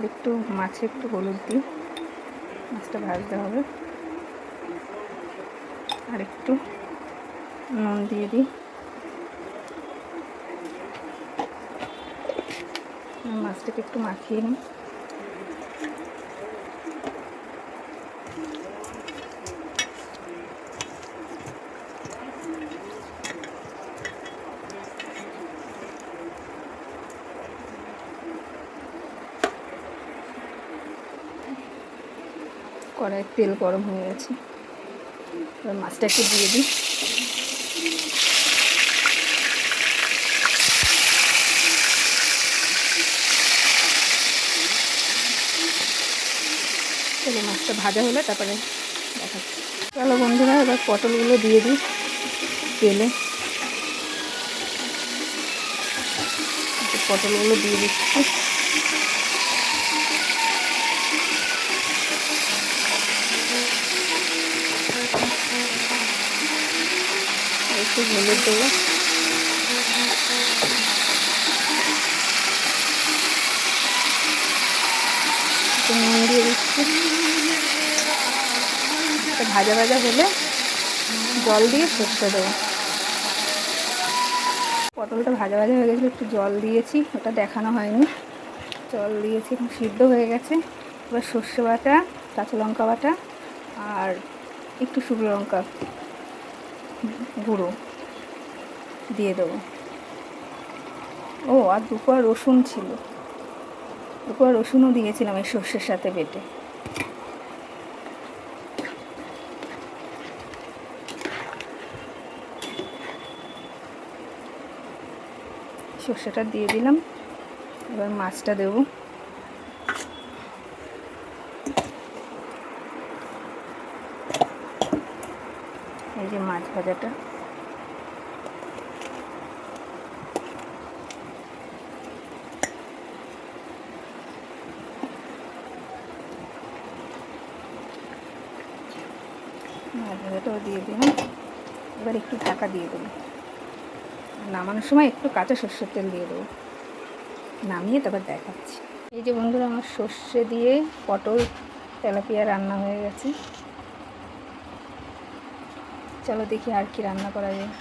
আর একটু মাছে একটু হলুদ দিই, মাছটা ভাজতে হবে। আর একটু নুন দিয়ে দিই। মাছটাকে একটু মাখিয়ে নিই। কড়াইয়ের তেল গরম হয়ে গেছে, এবার মাছটা একটু দিয়ে দিই। চলো মাছটা ভাজা হলে তারপরে দেখাচ্ছি। চলো বন্ধুরা, এবার পটলগুলো দিয়ে দিই তেলে। পটলগুলো দিয়ে দিচ্ছি। একটু হলুদ দেবো। একটু নুন দিয়ে দিচ্ছি। ভাজা ভাজা হলে জল দিয়ে সর্ষে দেবো। পটলটা ভাজা ভাজা হয়ে গেছিলো, একটু জল দিয়েছি, ওটা দেখানো হয়নি। জল দিয়েছি, এখন সিদ্ধ হয়ে গেছে। এবার সর্ষে বাটা, কাঁচা লঙ্কা বাটা আর একটু শুকনো লঙ্কা গুঁড়ো দিয়ে দেবো। ও আর দুপোয়া রসুন ছিল, দুপোয়া রসুনও দিয়েছিলাম এই সর্ষের সাথে বেটে। সর্ষেটা দিয়ে দিলাম, এবার মাছটা দেবো। এই যে মাছ ভাজাটা, মাছ ভাজাটাও দিয়ে দিলাম। এবার একটু ঢাকা দিয়ে দেবো। নামানোর সময় একটু কাঁচা সর্ষের তেল দিয়ে দেবো। নামিয়ে তারপর দেখাচ্ছি। এই যে বন্ধুরা, আমার সর্ষে দিয়ে পটল তেলাপিয়া রান্না হয়ে গেছে। চলো দেখি আর কি রান্না করা যায়।